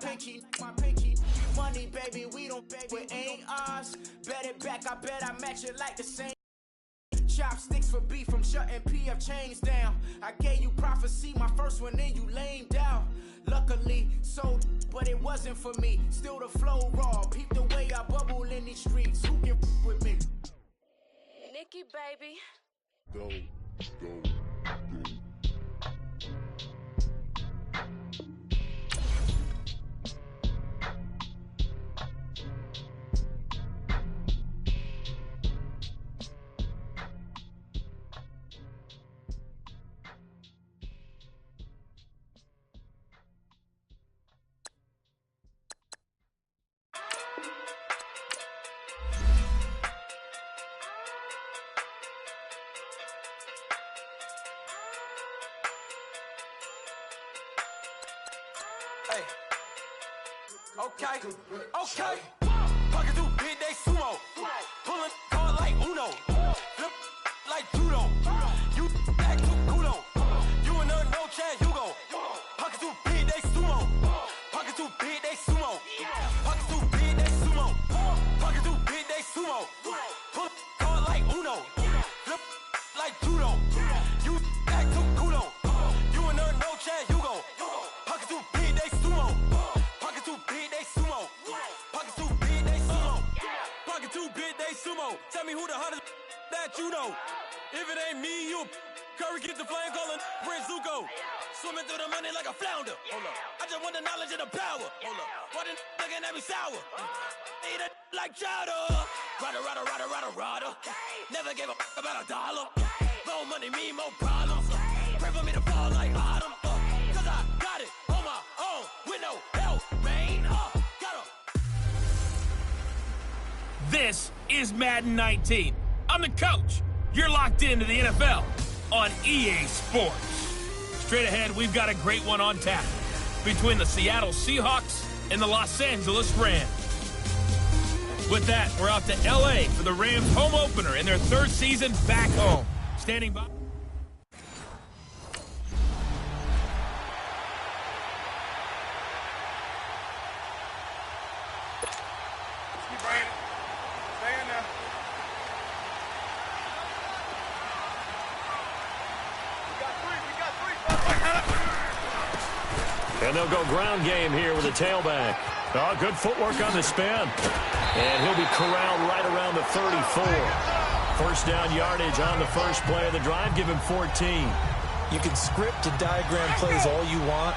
pinky. Money, baby, we don't beg, it ain't ours. Bet it back, I bet I match it like the same. Chopsticks for beef from shutting PF chains down. I gave you prophecy, my first one, then you lamed out. Luckily, sold, but it wasn't for me. Still the flow raw, peep the way I bubble in these streets. Who can with me? Nikki, baby. Go. Hey. Okay. Pocket too big, they sumo. Pulling card like Uno. Flip like judo. You act too kudo. You and no Chad Hugo. Pocket too big, they sumo. Pocket too big, they sumo. Pocket too big, they sumo. Pocket too big, they sumo. Pull card like Uno. Flip like judo. You act too kudo. You and no Chad Hugo. Pocket too big, they sumo. Pocket too big, they sumo. Pocket too big, they sumo. Pocket too big, they sumo. Tell me who the hottest that you know. If it ain't me, you Curry get the flame calling Prince Zuko. Swimming through the money like a flounder. Hold up. I just want the knowledge and the power. Hold up. Why the looking at me sour? Eat it like chowder. Rada. Never gave a about a dollar. More money, me, more problems. Pray for me to fall like autumn. Cause I got it on my own with no help, man. This is Madden 19. I'm the coach. You're locked into the NFL on EA Sports. Straight ahead, we've got a great one on tap between the Seattle Seahawks and the Los Angeles Rams. With that, we're out to LA for the Rams home opener in their third season back home. Standing by. And they'll go ground game here with a tailback. Oh, good footwork on the spin. And he'll be corralled right around the 34. First down yardage on the first play of the drive. Give him 14. You can script and diagram plays all you want,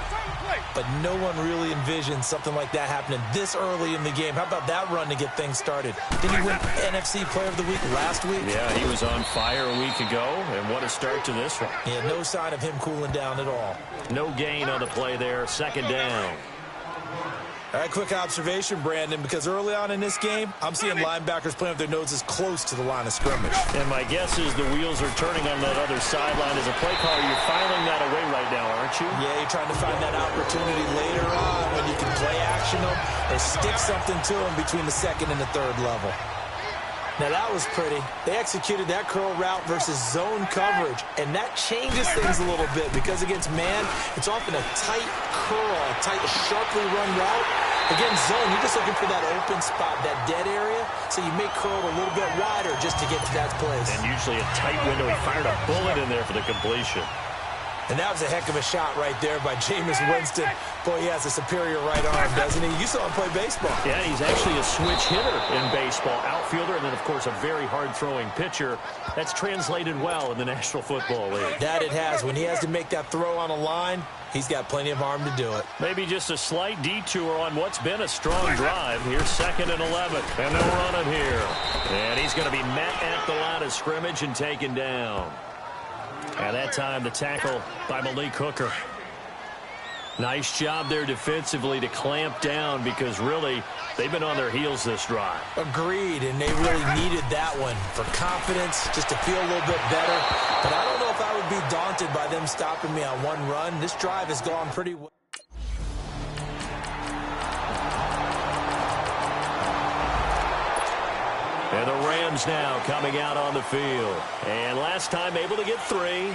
but no one really envisions something like that happening this early in the game. How about that run to get things started? Didn't he win NFC Player of the Week last week? Yeah, he was on fire a week ago, and what a start to this one. Yeah, no sign of him cooling down at all. No gain on the play there, second down. All right, quick observation, Brandon, because early on in this game, I'm seeing linebackers playing with their noses close to the line of scrimmage. And my guess is the wheels are turning on that other sideline. As a play caller, you're filing that away right now, aren't you? Yeah, you're trying to find that opportunity later on when you can play action them or stick something to them between the second and the third level. Now, that was pretty. They executed that curl route versus zone coverage, and that changes things a little bit because against man, it's often a tight curl, a tight, sharply run route. Against zone, you're just looking for that open spot, that dead area, so you may curl it a little bit wider just to get to that place. And usually a tight window. He fired a bullet in there for the completion. And that was a heck of a shot right there by Jameis Winston. Boy, he has a superior right arm, doesn't he? You saw him play baseball. Yeah, he's actually a switch hitter in baseball. Outfielder, and then, of course, a very hard-throwing pitcher. That's translated well in the National Football League. That it has. When he has to make that throw on a line, he's got plenty of arm to do it. Maybe just a slight detour on what's been a strong drive. Here's 2nd and 11, and they'll run it here. And he's going to be met at the line of scrimmage and taken down. And that time, the tackle by Malik Hooker. Nice job there defensively to clamp down because, really, they've been on their heels this drive. Agreed, and they really needed that one for confidence, just to feel a little bit better. But I don't know if I would be daunted by them stopping me on one run. This drive has gone pretty well. And the Rams now coming out on the field. And last time able to get 3.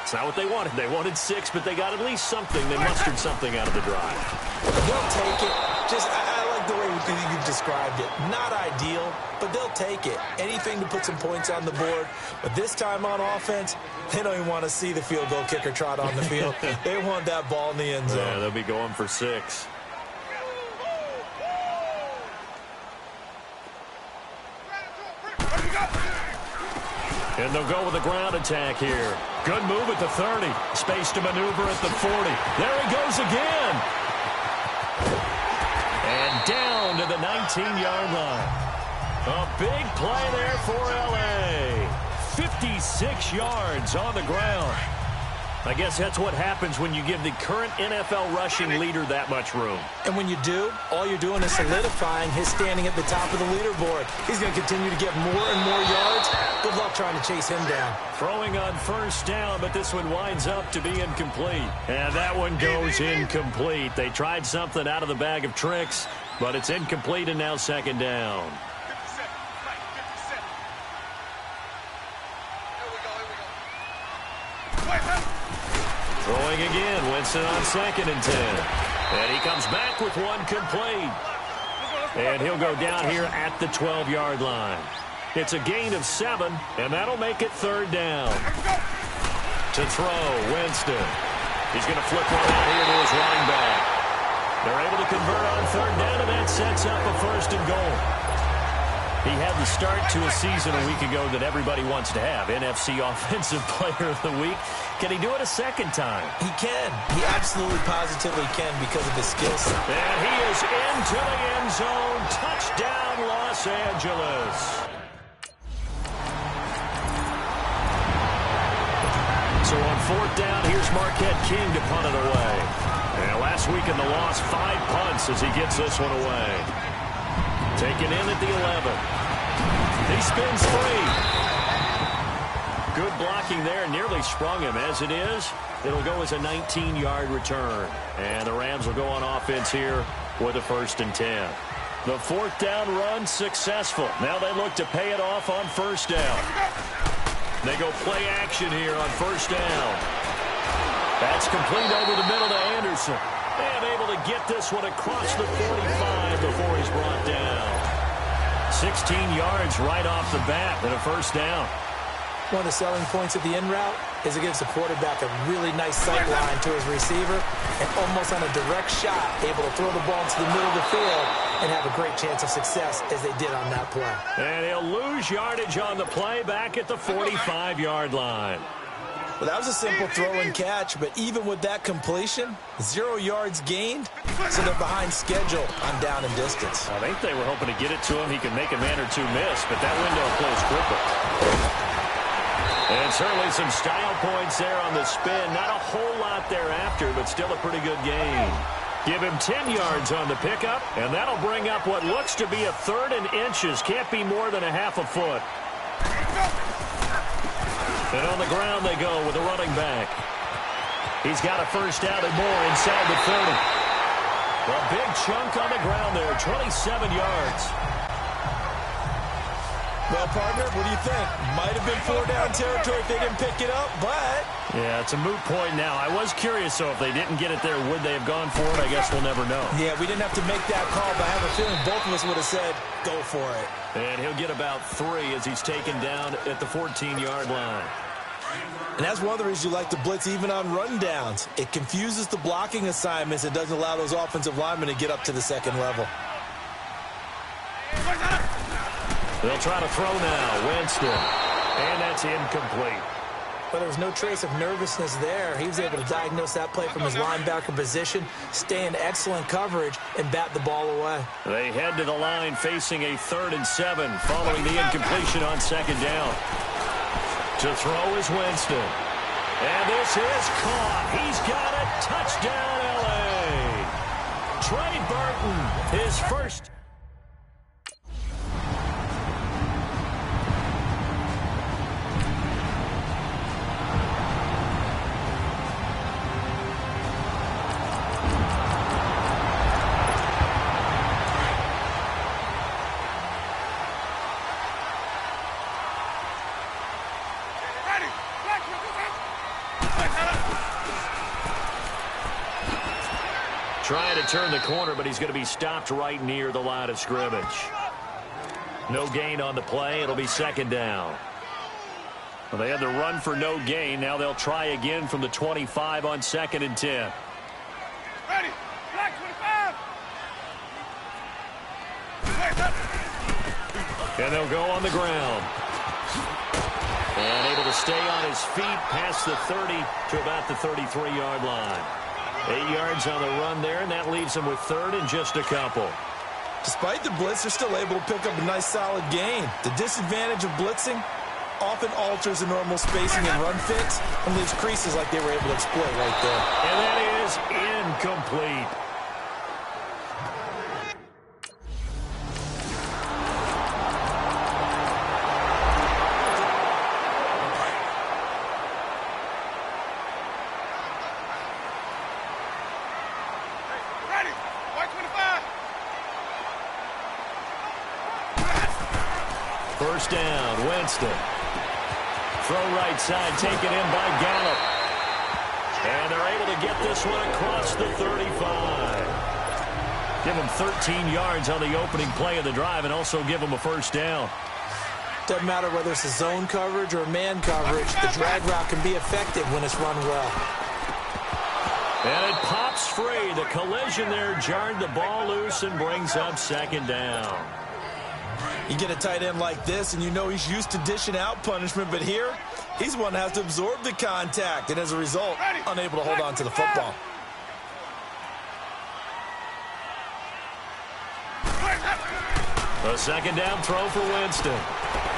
It's not what they wanted. They wanted 6, but they got at least something. They mustered something out of the drive. They'll take it. I like the way you described it. Not ideal, but they'll take it. Anything to put some points on the board. But this time on offense, they don't even want to see the field goal kicker trot on the field. They want that ball in the end zone. Yeah, they'll be going for 6. And they'll go with a ground attack here. Good move at the 30. Space to maneuver at the 40. There he goes again. And down to the 19-yard line. A big play there for L.A. 56 yards on the ground. I guess that's what happens when you give the current NFL rushing leader that much room. And when you do, all you're doing is solidifying his standing at the top of the leaderboard. He's going to continue to get more and more yards. Good luck trying to chase him down. Throwing on first down, but this one winds up to be incomplete. And that one goes incomplete. They tried something out of the bag of tricks, but it's incomplete and now second down. Throwing again, Winston on 2nd and 10. And he comes back with one complete. And he'll go down here at the 12-yard line. It's a gain of 7, and that'll make it 3rd down. To throw, Winston. He's going to flip one out here to his running back. They're able to convert on 3rd down, and that sets up a 1st and goal. He had the start to a season a week ago that everybody wants to have. NFC Offensive Player of the Week. Can he do it a second time? He can. He absolutely positively can because of his skill set. And he is into the end zone. Touchdown, Los Angeles. So on 4th down, here's Marquette King to punt it away. And last week in the loss, 5 punts as he gets this one away. Taken in at the 11. He spins free. Good blocking there. Nearly sprung him. As it is, it'll go as a 19-yard return. And the Rams will go on offense here with a 1st and 10. The 4th down run successful. Now they look to pay it off on 1st down. They go play action here on 1st down. That's complete over the middle to Anderson. And able to get this one across the 45 before he's brought down. 16 yards right off the bat and a 1st down. One of the selling points of the in route is it gives the quarterback a really nice sight line to his receiver and almost on a direct shot able to throw the ball into the middle of the field and have a great chance of success as they did on that play. And he'll lose yardage on the play back at the 45-yard line. Well, that was a simple throw and catch, but even with that completion, 0 yards gained, so they're behind schedule on down and distance. I think they were hoping to get it to him. He could make a man or two miss, but that window closed quickly. And certainly some style points there on the spin. Not a whole lot thereafter, but still a pretty good gain. Give him 10 yards on the pickup, and that'll bring up what looks to be a 3rd and inches. Can't be more than a half a foot. And on the ground they go with a running back. He's got a 1st down and more inside the 30. A big chunk on the ground there, 27 yards. Well, partner, what do you think? Might have been 4-down territory if they didn't pick it up, but... Yeah, it's a moot point now. I was curious, so if they didn't get it there, would they have gone for it? I guess we'll never know. Yeah, we didn't have to make that call, but I have a feeling both of us would have said, go for it. And he'll get about 3 as he's taken down at the 14-yard line. And that's one of the reasons you like to blitz even on rundowns. It confuses the blocking assignments. It doesn't allow those offensive linemen to get up to the 2nd level. They'll try to throw now. Winston. And that's incomplete. But there was no trace of nervousness there. He was able to diagnose that play from his linebacker position, stay in excellent coverage, and bat the ball away. They head to the line facing a 3rd and 7 following the incompletion on 2nd down. To throw is Winston. And this is caught. He's got it. Touchdown, L.A. Trey Burton, his first. Trying to turn the corner, but he's going to be stopped right near the line of scrimmage. No gain on the play. It'll be second down. Well, they had the run for no gain. Now they'll try again from the 25 on 2nd and 10. Ready. Black 25. And they'll go on the ground. And able to stay on his feet past the 30 to about the 33-yard line. 8 yards on the run there, and that leaves them with 3rd and just a couple. Despite the blitz, they're still able to pick up a nice solid gain. The disadvantage of blitzing often alters the normal spacing and run fits and leaves creases like they were able to exploit right there. And that is incomplete. Ready. White 25. First down, Winston. Throw right side, taken in by Gallup. And they're able to get this one across the 35. Give them 13 yards on the opening play of the drive and also give them a first down. Doesn't matter whether it's a zone coverage or man coverage, the drag route can be effective when it's run well. And it pops free. The collision there jarred the ball loose and brings up second down. You get a tight end like this, and you know he's used to dishing out punishment, but here, he's one that has to absorb the contact, and as a result, unable to hold on to the football. A second down throw for Winston.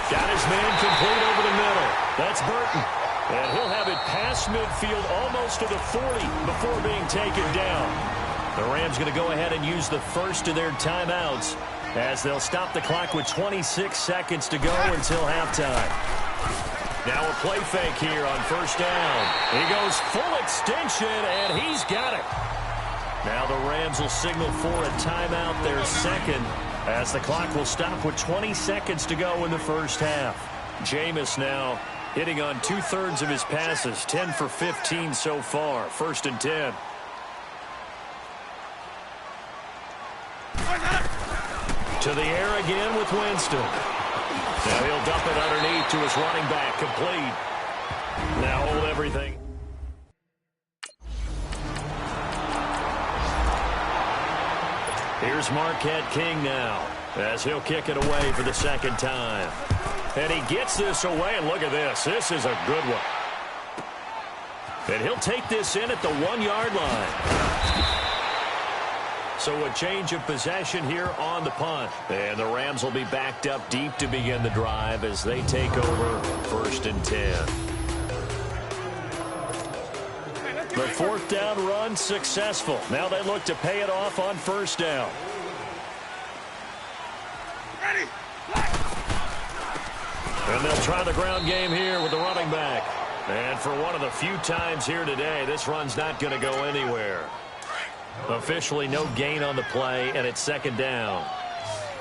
Got his man complete over the middle. That's Burton. And he'll have it past midfield almost to the 40 before being taken down. The Rams going to go ahead and use the first of their timeouts as they'll stop the clock with 26 seconds to go until halftime. Now a play fake here on first down. He goes full extension, and he's got it. Now the Rams will signal for a timeout, their second, as the clock will stop with 20 seconds to go in the first half. Jameis now hitting on 2/3 of his passes, 10 for 15 so far. 1st and 10. To the air again with Winston. Now he'll dump it underneath to his running back, complete. Now hold everything. Here's Marquette King now as he'll kick it away for the second time. And he gets this away, and look at this. This is a good one. And he'll take this in at the 1-yard line. So a change of possession here on the punt. And the Rams will be backed up deep to begin the drive as they take over 1st and 10. The 4th down run successful. Now they look to pay it off on 1st down. Ready. And they'll try the ground game here with the running back. And for one of the few times here today, this run's not going to go anywhere. Officially no gain on the play, and it's 2nd down.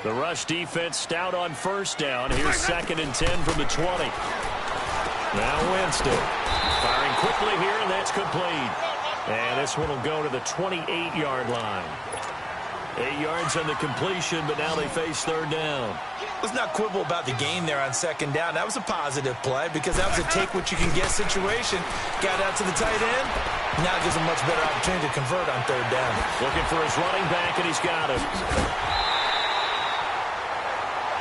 The rush defense stout on 1st down. Here's 2nd and 10 from the 20. Now Winston firing quickly here, and that's complete. And this one will go to the 28-yard line. 8 yards on the completion, but now they face 3rd down. Let's not quibble about the gain there on 2nd down. That was a positive play because that was a take-what-you-can-get situation. Got out to the tight end. Now gives him much better opportunity to convert on 3rd down. Looking for his running back, and he's got it.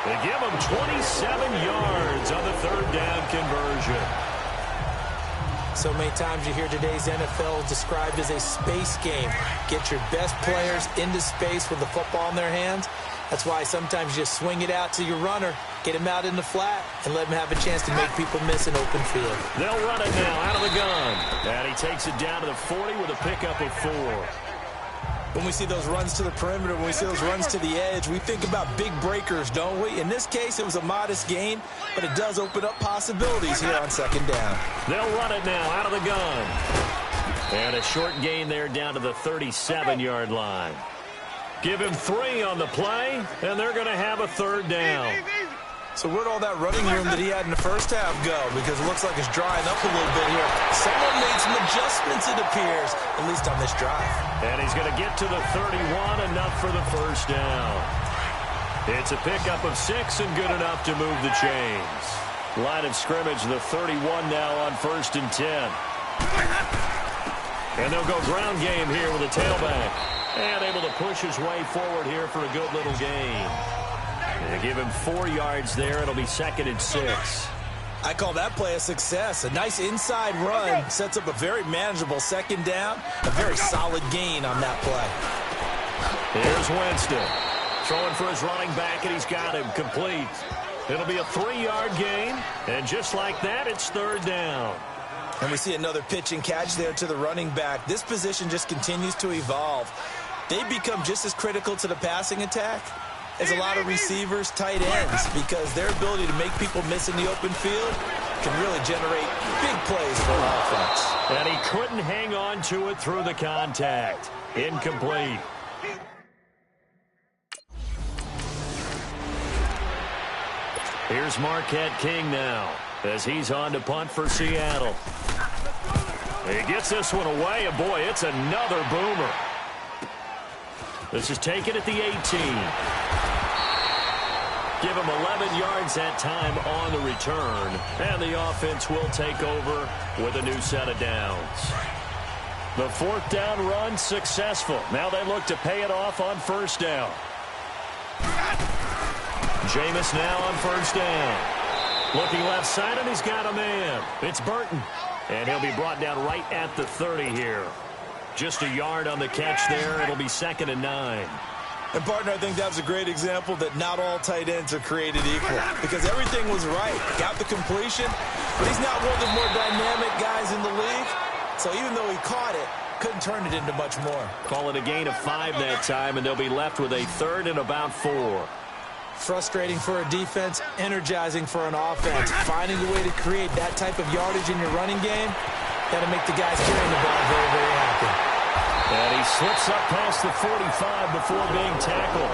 They give him 27 yards on the 3rd down conversion. So many times you hear today's NFL described as a space game. Get your best players into space with the football in their hands. That's why sometimes you just swing it out to your runner, get him out in the flat, and let him have a chance to make people miss an open field. They'll run it now out of the gun. And he takes it down to the 40 with a pickup of 4. When we see those runs to the perimeter, when we see those runs to the edge, we think about big breakers, don't we? In this case, it was a modest gain, but it does open up possibilities here on 2nd down. They'll run it now out of the gun. And a short gain there down to the 37-yard line. Give him 3 on the play, and they're going to have a 3rd down. So where'd all that running room that he had in the first half go? Because it looks like it's drying up a little bit here. Someone made some adjustments, it appears, at least on this drive. And he's going to get to the 31, enough for the first down. It's a pickup of 6 and good enough to move the chains. Line of scrimmage, the 31 now on 1st and 10. And they'll go ground game here with a tailback. And able to push his way forward here for a good little gain. They give him 4 yards there. It'll be 2nd and 6. I call that play a success. A nice inside run sets up a very manageable 2nd down. A very solid gain on that play. Here's Winston. Throwing for his running back, and he's got him complete. It'll be a 3-yard gain. And just like that, it's 3rd down. And we see another pitch and catch there to the running back. This position just continues to evolve. They become just as critical to the passing attack as a lot of receivers, tight ends, because their ability to make people miss in the open field can really generate big plays for an offense. And he couldn't hang on to it through the contact. Incomplete. Here's Marquette King now as he's on to punt for Seattle. He gets this one away, and boy, it's another boomer. This is taken at the 18. Give him 11 yards that time on the return. And the offense will take over with a new set of downs. The 4th down run successful. Now they look to pay it off on 1st down. Jameis now on 1st down. Looking left side, and he's got a man. It's Burton. And he'll be brought down right at the 30 here. Just a yard on the catch there. It'll be 2nd and 9. And, partner, I think that was a great example that not all tight ends are created equal, because everything was right. Got the completion, but he's not one of the more dynamic guys in the league. So even though he caught it, couldn't turn it into much more. Call it a gain of 5 that time, and they'll be left with a 3rd and about 4. Frustrating for a defense, energizing for an offense. Finding a way to create that type of yardage in your running game, that'll make the guys carrying the ball very, very happy. And he slips up past the 45 before being tackled.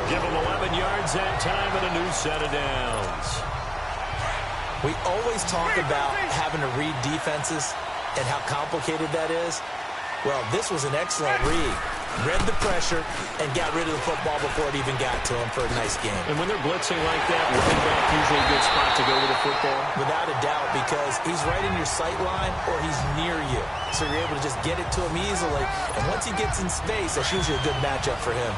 Give him 11 yards that time and a new set of downs. We always talk about having to read defenses and how complicated that is. Well, this was an excellent read. Read the pressure and got rid of the football before it even got to him for a nice game. And when they're blitzing like that, running back usually a good spot to go with the football? Without a doubt, because he's right in your sight line or he's near you. So you're able to just get it to him easily. And once he gets in space, that's usually a good matchup for him.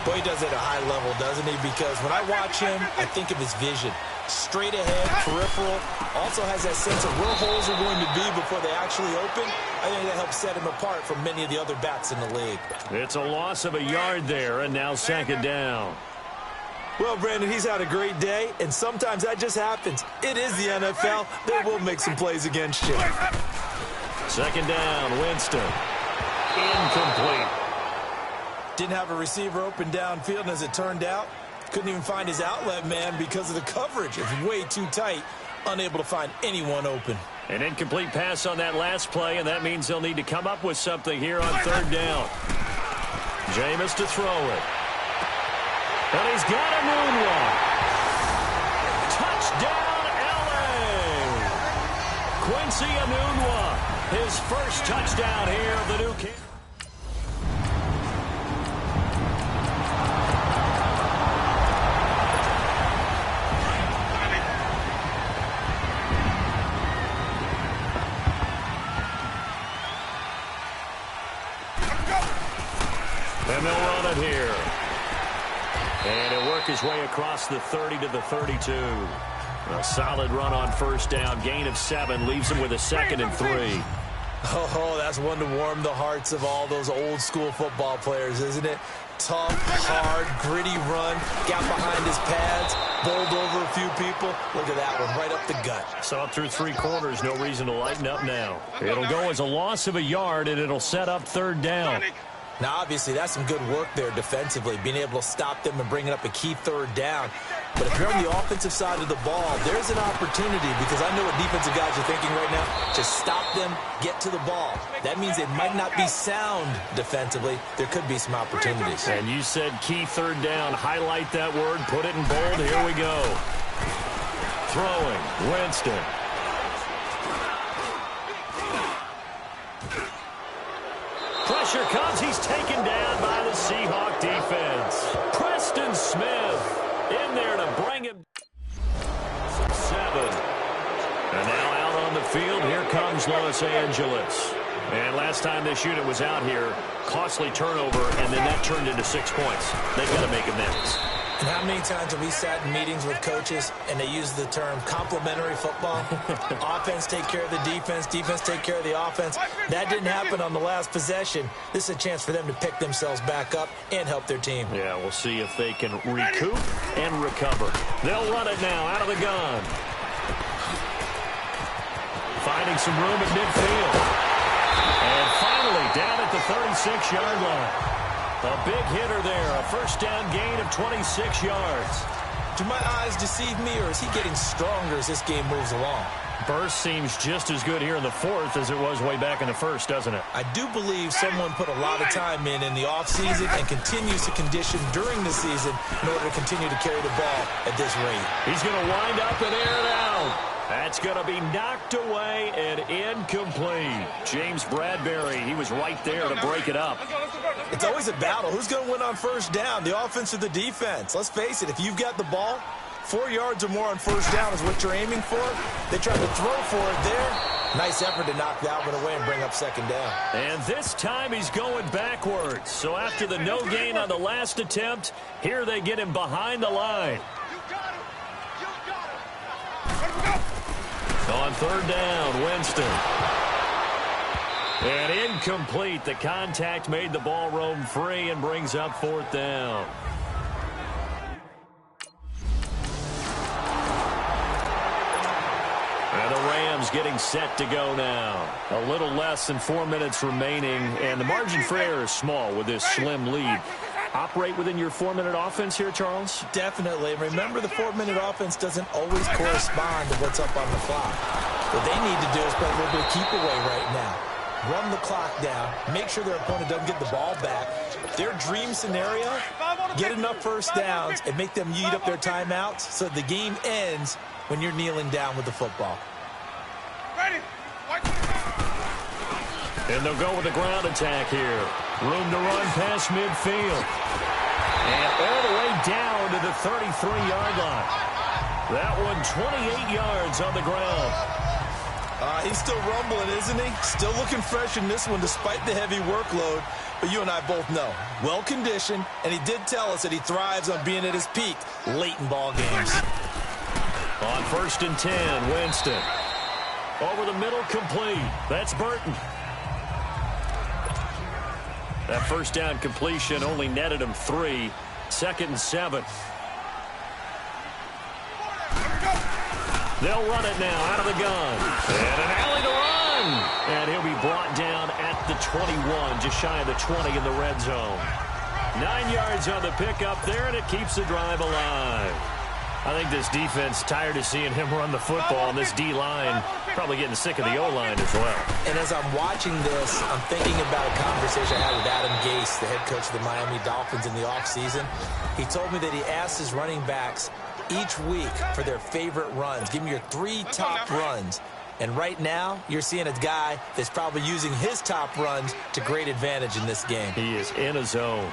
Boy, he does it at a high level, doesn't he? Because when I watch him, I think of his vision. Straight ahead, peripheral. Also has that sense of where holes are going to be before they actually open. I think that helps set him apart from many of the other backs in the league. It's a loss of a yard there, and now 2nd down. Well, Brandon, he's had a great day, and sometimes that just happens. It is the NFL. They will make some plays against you. 2nd down, Winston. Incomplete. Didn't have a receiver open downfield, and as it turned out, couldn't even find his outlet man because of the coverage. It's way too tight, unable to find anyone open. An incomplete pass on that last play, and that means they'll need to come up with something here on 3rd down. Jameis to throw it. And he's got a moonwalk. Touchdown, L.A. Quincy Enunwa, his first touchdown here of the new camp. And they'll run it here. And he'll work his way across the 30 to the 32. A solid run on 1st down. Gain of 7 leaves him with a 2nd and 3. Oh, that's one to warm the hearts of all those old school football players, isn't it? Tough, hard, gritty run. Got behind his pads. Bowled over a few people. Look at that one, right up the gut. Saw it through 3 quarters. No reason to lighten up now. It'll go as a loss of a yard, and it'll set up 3rd down. Now, obviously, that's some good work there defensively, being able to stop them and bringing up a key 3rd down. But if you're on the offensive side of the ball, there's an opportunity, because I know what defensive guys are thinking right now. Just stop them, get to the ball. That means they might not be sound defensively. There could be some opportunities. And you said key 3rd down. Highlight that word, put it in bold. Here we go. Throwing, Winston. Pressure comes. He's taken down by the Seahawk defense. Preston Smith in there to bring him. 7. And now out on the field, here comes Los Angeles. And last time this unit was out here, costly turnover, and then that turned into 6 points. They've got to make amends. And how many times have we sat in meetings with coaches and they use the term complementary football? Offense take care of the defense, defense take care of the offense. That didn't happen on the last possession. This is a chance for them to pick themselves back up and help their team. Yeah, we'll see if they can recoup and recover. They'll run it now out of the gun. Finding some room at midfield. And finally down at the 36-yard line. A big hitter there, a first down gain of 26 yards. Do my eyes deceive me, or is he getting stronger as this game moves along? Burst seems just as good here in the fourth as it was way back in the first, doesn't it? I do believe someone put a lot of time in the offseason and continues to condition during the season in order to continue to carry the ball at this rate. He's going to wind up and air it out. That's going to be knocked away and incomplete. James Bradbury, he was right there to break it up. It's always a battle. Who's going to win on first down, the offense or the defense? Let's face it, if you've got the ball, 4 yards or more on first down is what you're aiming for. They tried to throw for it there. Nice effort to knock that one away and bring up second down. And this time he's going backwards. So after the no gain on the last attempt, here they get him behind the line. On third down, Winston. And incomplete. The contact made the ball roam free and brings up fourth down. And the Rams getting set to go now. A little less than 4 minutes remaining, and the margin for error is small with this slim lead. Operate within your 4-minute offense here, Charles? Definitely. Remember, the 4-minute offense doesn't always correspond to what's up on the clock. What they need to do is play a little bit of keep away right now. Run the clock down. Make sure their opponent doesn't get the ball back. Their dream scenario, get enough first downs and make them eat up their timeouts so the game ends when you're kneeling down with the football. And they'll go with the ground attack here. Room to run past midfield. And all the way down to the 33-yard line. That one 28 yards on the ground. He's still rumbling, isn't he? Still looking fresh in this one despite the heavy workload. But you and I both know, well-conditioned, and he did tell us that he thrives on being at his peak late in ball games. On 1st and 10, Winston. Over the middle, complete. That's Burton. That first down completion only netted him 3. 2nd and 7. They'll run it now out of the gun. And an alley to run. And he'll be brought down at the 21, just shy of the 20 in the red zone. 9 yards on the pickup there, and it keeps the drive alive. I think this defense tired of seeing him run the football, and this D-line probably getting sick of the O-line as well. And as I'm watching this, I'm thinking about a conversation I had with Adam Gase, the head coach of the Miami Dolphins in the offseason. He told me that he asked his running backs each week for their favorite runs. Give me your 3 top runs. And right now, you're seeing a guy that's probably using his top runs to great advantage in this game. He is in a zone.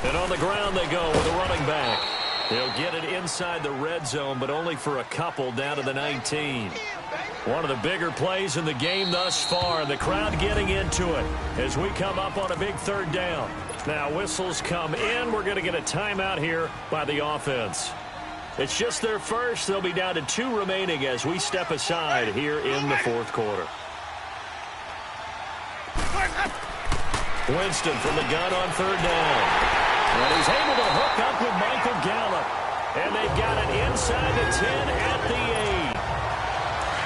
And on the ground they go with a running back. They'll get it inside the red zone, but only for a couple down to the 19. One of the bigger plays in the game thus far, and the crowd getting into it as we come up on a big third down. Now whistles come in. We're going to get a timeout here by the offense. It's just their first. They'll be down to 2 remaining as we step aside here in the fourth quarter. Winston from the gun on third down. And he's able to hook up with Michael Gallup. And they've got it inside the 10 at the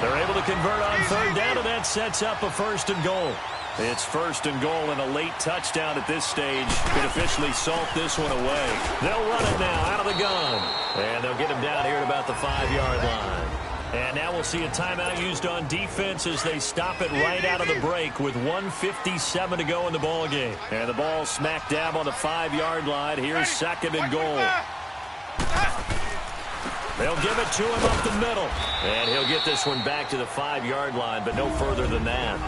8. They're able to convert on third down, and that sets up a 1st and goal. It's 1st and goal and a late touchdown at this stage. Could officially salt this one away. They'll run it now out of the gun. And they'll get him down here at about the 5-yard line. And now we'll see a timeout used on defense as they stop it right out of the break with 1:57 to go in the ball game. And the ball smack dab on the 5-yard line. Here's 2nd and goal. They'll give it to him up the middle. And he'll get this one back to the 5-yard line, but no further than that.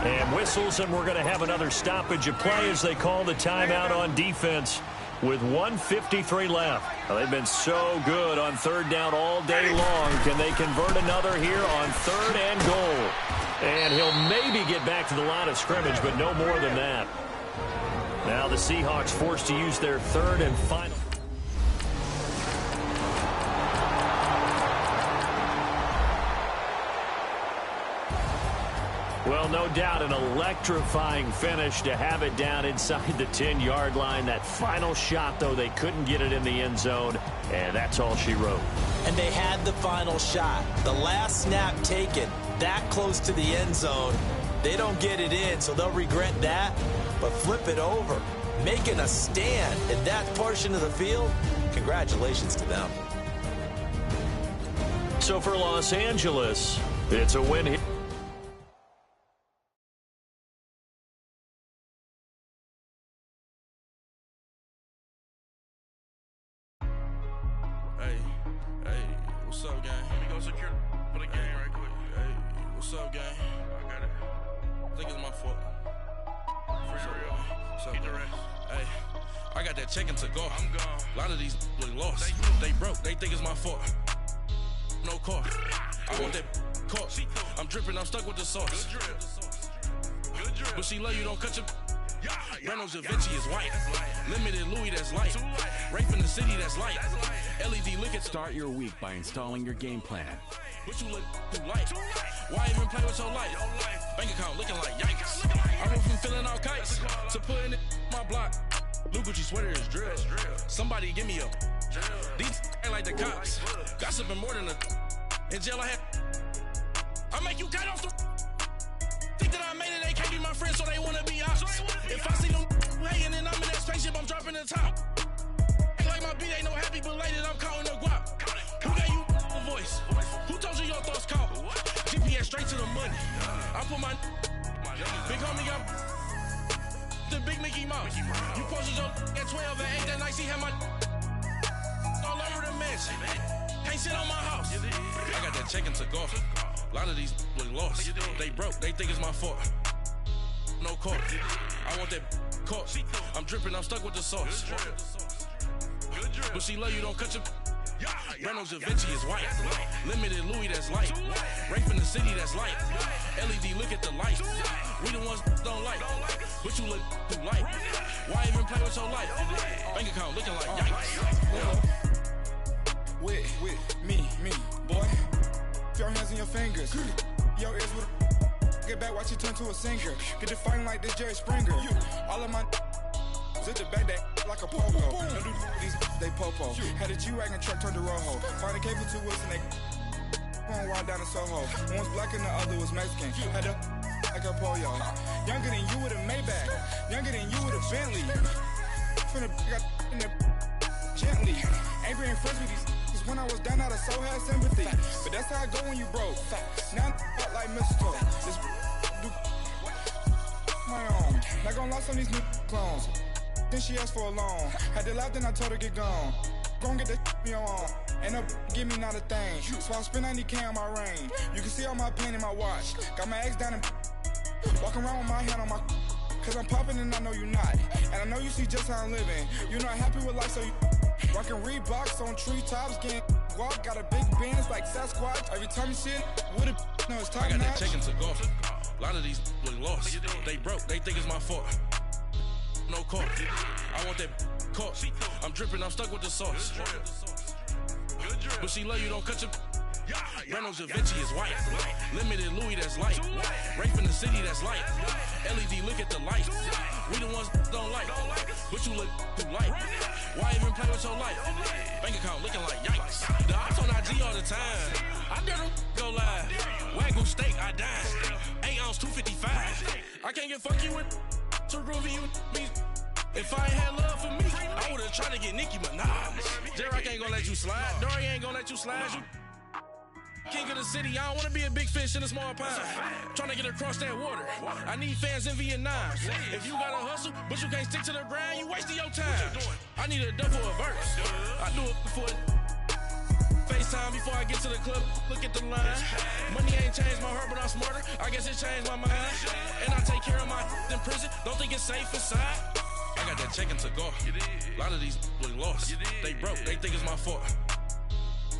And whistles, and we're going to have another stoppage of play as they call the timeout on defense with 1:53 left. Well, they've been so good on third down all day long. Can they convert another here on 3rd and goal? And he'll maybe get back to the line of scrimmage, but no more than that. Now the Seahawks forced to use their 3rd and final. Well, no doubt an electrifying finish to have it down inside the 10-yard line. That final shot, though, they couldn't get it in the end zone, and that's all she wrote. And they had the final shot. The last snap taken that close to the end zone. They don't get it in, so they'll regret that. But flip it over, making a stand in that portion of the field, congratulations to them. So for Los Angeles, it's a win here. What's up, gang? Let me go secure for the game right quick. Hey, what's up, gang? I got it. I think it's my fault. What's up, get the rest. Hey, I got that check-in to go. I'm gone. A lot of these look lost. They broke. They think it's my fault. No car. I want that caught. I'm dripping. I'm stuck with the sauce. Good drip. But she love you. Don't cut your. Reynolds Da Vinci is white. Limited Louis, that's light. Rape in the city, that's light. LED look at. Start your week by installing your game plan. But you look too light. Why even play with your life? Bank account looking like yikes. I went from filling out kites to putting it in my block. Blue Gucci sweater is drill. Somebody give me a. These ain't like the cops. Gossiping more than a. In jail I had. I make you cut off the. Think that I made it, they can't be my friends, so they wanna be ops. If I see them hanging and I'm in that spaceship, I'm dropping the top. Ain't like my beat ain't no happy belated, I'm counting the guap. Who gave you a voice? Who told you your thoughts count? GPS straight to the money. I put my big homie got the big Mickey Mouse. You posted your at 12 and 8 that night, she had my all over the mansion. Can't sit on my house. I got that check-in to go. A lot of these look lost. They broke. They think it's my fault. No car. I want that caught. I'm dripping. I'm stuck with the sauce. But she love you. Don't cut your. Reynolds Da Vinci is white. Limited Louis, that's light. Rape in the city, that's light. LED look at the light. We the ones don't like. But you look too light. Why even play with your life? Bank account looking like yikes. With me, boy. Your hands and your fingers. Your ears with a get back, watch you turn to a singer. Get to fighting like this Jerry Springer. All of my zip the back that like a pogo. Don't do these they popo. Had a G-Wagon truck turned to Rojo. Find a cable 2 wheels and they going wild down in Soho. One was black and the other was Mexican. Had a like a pollo. Younger than you with a Maybach. Younger than you with a Bentley. From the got in the gently. Ain't being friends with these. When I was down, I so had sympathy. But that's how I go when you broke. Now I'm like mistletoe. This do my own. Not gonna lie on these new clones. Then she asked for a loan. Had to laugh, then I told her get gone. Gon' get that me on. Ain't no give me not a thing. So I spend 90K on my ring. You can see all my pain in my watch. Got my ex down and walking around with my hand on my. Cause I'm popping and I know you not. And I know you see just how I'm living. You're not happy with life, so you. Rockin' Reeboks on treetops, getting guap, got a big Benz like Sasquatch. Every time you see it, with it, no, it's top notch. I got that check-in to go. A lot of these look lost. They broke. They think it's my fault. No car. I want that caught. I'm dripping. I'm stuck with the sauce. But she love you. Don't cut your. Reynolds Da Vinci is white. Limited Louis, that's light. Rape in the city, that's light. LED look at the light. We the ones don't like. But you look too light. Why even play with your life? Bank account looking like yikes. The ops on IG all the time. I dare them go live. Wagyu steak, I dine. 8 ounce, 255. I can't get fuck you with too groovy you me. If I ain't had love for me, I would've tried to get Nicki Minaj. J-Rock ain't gonna let you slide. Dory ain't gonna let you slide. You king of the city, I don't wanna be a big fish in a small pond. Trying to get across that water. I need fans in Vietnam. If you gotta hustle, but you can't stick to the grind, you wasting your time. I need a double a verse. I do it before. FaceTime before I get to the club, look at the line. Money ain't changed my heart, but I'm smarter. I guess it changed my mind. And I take care of my in prison. Don't think it's safe inside. I got that check to go. A lot of these look lost. They broke, they think it's my fault.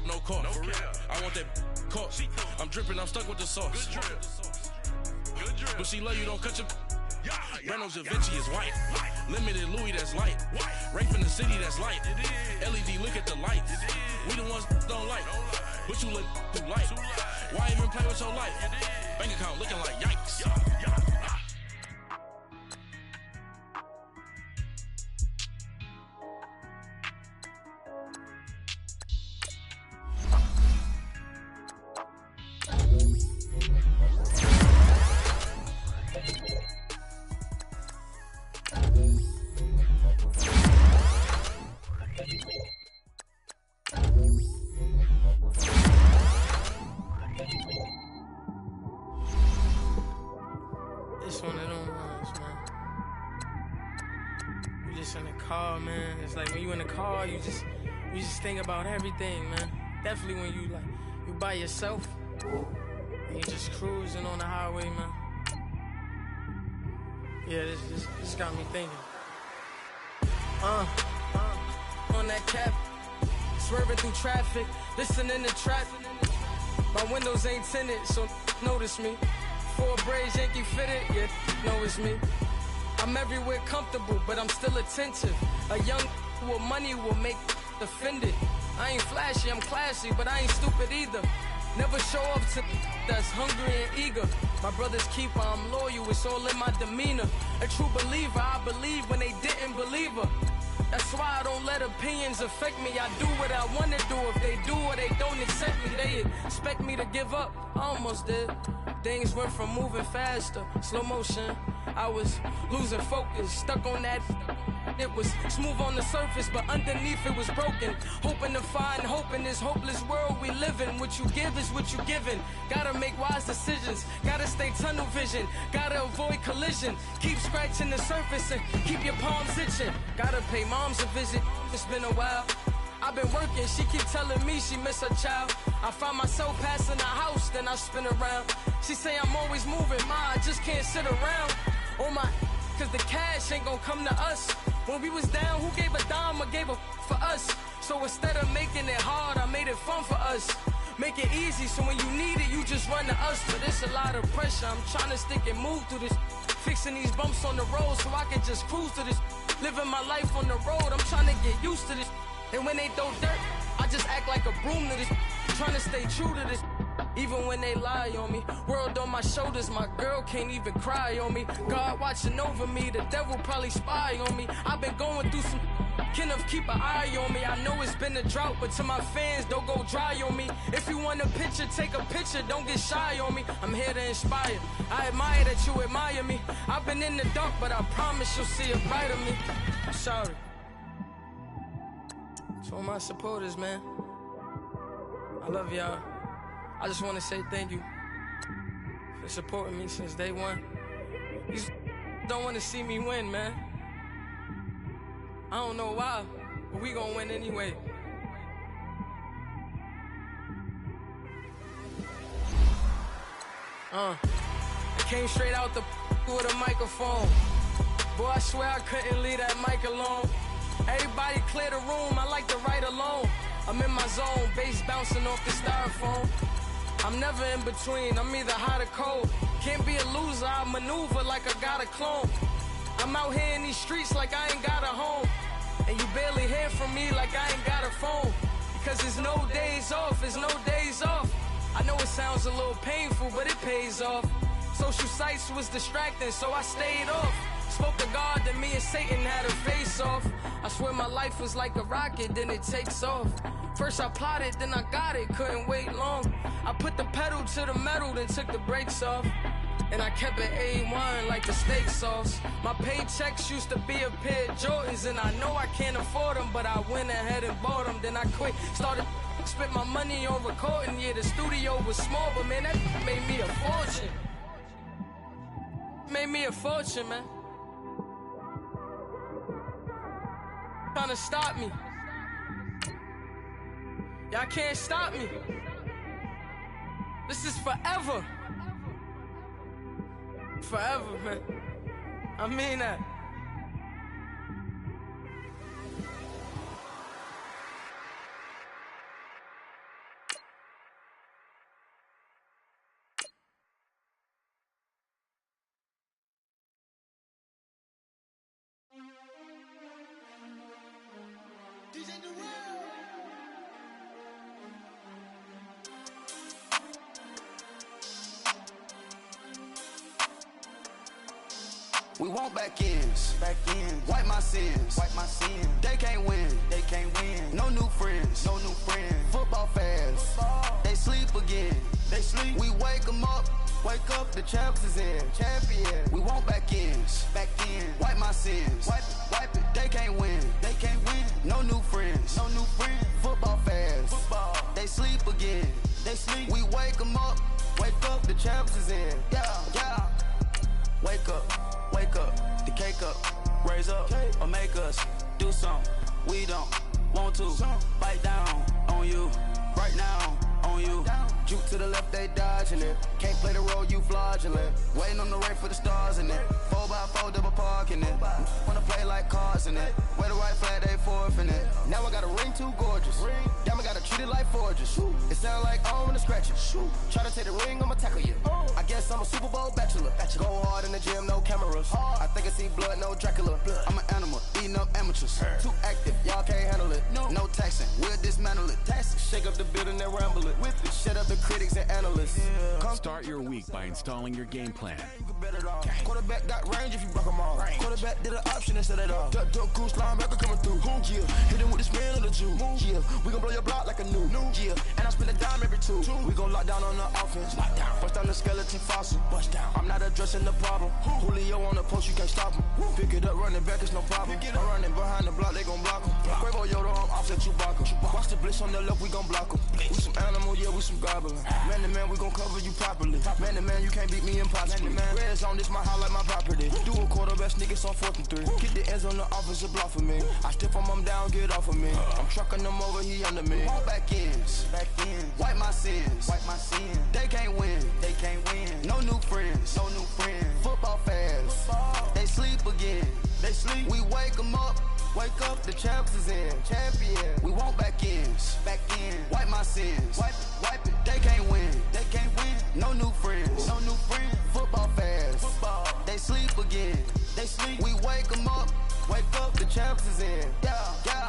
No call, for real. I want that caught. I'm dripping, I'm stuck with the sauce. But she love you, don't cut your. Reynolds Da Vinci is white. Limited Louis, that's light. Rape in the city, that's light. LED, look at the lights. We the ones don't like. But you look too light. Why even play with your life? Bank account looking like yikes. It's one of them ones, man. You just in the car, man. It's like when you in the car, you just think about everything, man. Definitely when you by yourself and you just cruising on the highway, man. Yeah, this got me thinking. On that cap, swerving through traffic, listening to trap. My windows ain't tinted, so notice me. 4 braids, Yankee fitted, yeah, know it's me. I'm everywhere comfortable, but I'm still attentive. A young with money will make offended. I ain't flashy, I'm classy, but I ain't stupid either. Never show up to that's hungry and eager. My brother's keeper, I'm loyal, it's all in my demeanor. A true believer, I believe when they didn't believe her. That's why I don't let opinions affect me. I do what I want to do. If they do or they don't accept me, they expect me to give up. I almost did. Things went from moving faster, slow motion. I was losing focus, stuck on that. It was smooth on the surface, but underneath it was broken. Hoping to find hope in this hopeless world we live in. What you give is what you given. Gotta make wise decisions. Gotta stay tunnel vision. Gotta avoid collision. Keep scratching the surface and keep your palms itching. Gotta pay moms a visit. It's been a while. I've been working, she keep telling me she miss her child. I find myself passing the house, then I spin around. She say I'm always moving, ma, I just can't sit around. Oh my, cause the cash ain't gonna come to us. When we was down, who gave a dime or gave a for us? So instead of making it hard, I made it fun for us. Make it easy, so when you need it, you just run to us. But it's a lot of pressure, I'm trying to stick and move through this. Fixing these bumps on the road so I can just cruise to this. Living my life on the road, I'm trying to get used to this. And when they throw dirt, I just act like a broom to this. Trying to stay true to this. Even when they lie on me. World on my shoulders, my girl can't even cry on me. God watching over me, the devil probably spy on me. I've been going through some. Kenneth, keep an eye on me. I know it's been a drought, but to my fans, don't go dry on me. If you want a picture, take a picture, don't get shy on me. I'm here to inspire. I admire that you admire me. I've been in the dark, but I promise you'll see a bright of me. I'm sorry. To all my supporters, man. I love y'all. I just want to say thank you for supporting me since day one. You don't want to see me win, man. I don't know why, but we gonna win anyway. I came straight out the with a microphone. Boy, I swear I couldn't leave that mic alone. Everybody clear the room, I like to write alone. I'm in my zone, bass bouncing off the styrofoam. I'm never in between, I'm either hot or cold. Can't be a loser, I maneuver like I got a clone. I'm out here in these streets like I ain't got a home. And you barely hear from me like I ain't got a phone. Because there's no days off, there's no days off. I know it sounds a little painful, but it pays off. Social sites was distracting, so I stayed off. Spoke to God that me and Satan had a face off. I swear my life was like a rocket, then it takes off. First I plotted, then I got it, couldn't wait long. I put the pedal to the metal, then took the brakes off. And I kept it A1 like the steak sauce. My paychecks used to be a pair of Jordans, and I know I can't afford them, but I went ahead and bought them. Then I quit, started spent my money on recording. Yeah, the studio was small, but man, that made me a fortune. Made me a fortune, man. Trying to stop me. Y'all can't stop me. This is forever. Forever, man. I mean that. We want back ends, wipe my sins, They can't win, No new friends, Football fans, they sleep again, We wake them up, the champs is in, champion. We want back ends, wipe my sins, wipe it. They can't win, No new friends, Football fans, they sleep again, We wake them up, the champs is in, yeah. Wake up, the cake up, raise up, or make us do something we don't want to. Bite down on you, right now on you. Juke to the left, they dodging it. Can't play the role, you fraudulent. Waiting on the rain for the stars in it. 4x4 double parking it. Wanna play like cars in it. Wear the right flag, they forfeit it. Now I got a ring too gorgeous. Damn, I gotta treat it like forges. It sound like I don't wanna scratch it. Try to take the ring, I'ma tackle you. I guess I'm a Super Bowl bachelor. Go hard in the gym, no cameras. I think I see blood, no Dracula. I'm an animal, eating up amateurs. Too active, y'all can't handle it. No taxing, we'll dismantle it. Shake up the building and ramble it. With it, shut up the critics and analysts. Start your week by installing your game plan. Quarterback got range if you block them all. Quarterback did an option instead of all. Duck goose linebacker coming through. Yeah, hit him with the spin of the Jew. Yeah, we gon' blow your block like a new. Yeah, and I spend a dime every two. We gon' lock down on the offense. Bust down the skeleton fossil. Bust down. I'm not addressing the problem. Julio on the post, you can't stop him. Pick it up, running back, it's no problem. I'm running behind the block, they gon' block him. Quavo Yoda, I'm offset Chewbacca. Watch the blitz on the left, we gon' block him. We some animal, yeah, we some goblin. Man to man, we gon' cover you properly. Man to man, you can't beat me impossibly. Red zone, this my highlight, my property. Do a quarterback sneakers on 4th and 3. Kick the ends on the offensive block for me. I stiff him, I'm down, get off of me. I'm trucking them over, he under me. Walk back ends, wipe my sins, They can't win, No new friends, Football fans, they sleep again, We wake them up, the champs is in, champion. We want back ends, wipe my sins, wipe it. They can't win, No new friends, Football fans, they sleep again, We wake them up, the champs is in, yeah.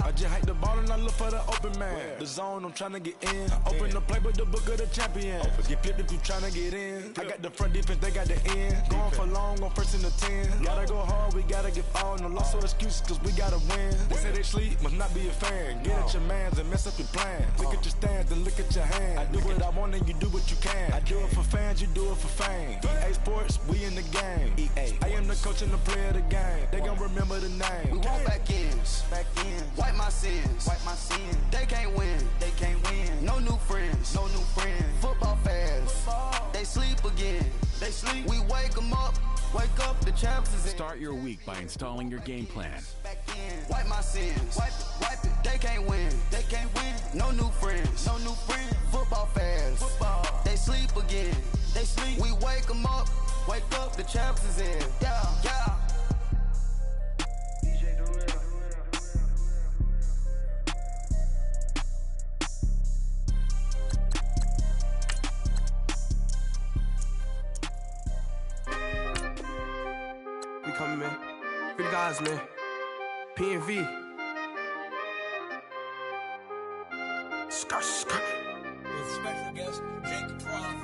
I just hike the ball and I look for the open man. The zone, I'm tryna get in. Open the play with the book of the champion. Get flipped if you tryna get in. I got the front defense, they got the end. Going for long on 1st and the 10. Gotta go hard, we gotta give all. No loss or excuses, cause we gotta win. They say they sleep, must not be a fan. Get at your mans and mess up your plans. Look at your stands and look at your hands. I do what I want and you do what you can. I do it for fans, you do it for fame. EA Sports, we in the game. I am the coach and the player of the game. They gon' remember the name. We want back ends, wipe my sins, They can't win, No new friends, Football fans, they sleep again, We wake them up, the champs is in. Start your week by installing your game plan. Wipe my sins, wipe it. They can't win, No new friends, Football fans, they sleep again, We wake them up, the champs is in, yeah. We coming, man. Free the guys, man. PNV. Skirt. Special guest, Jake Croft.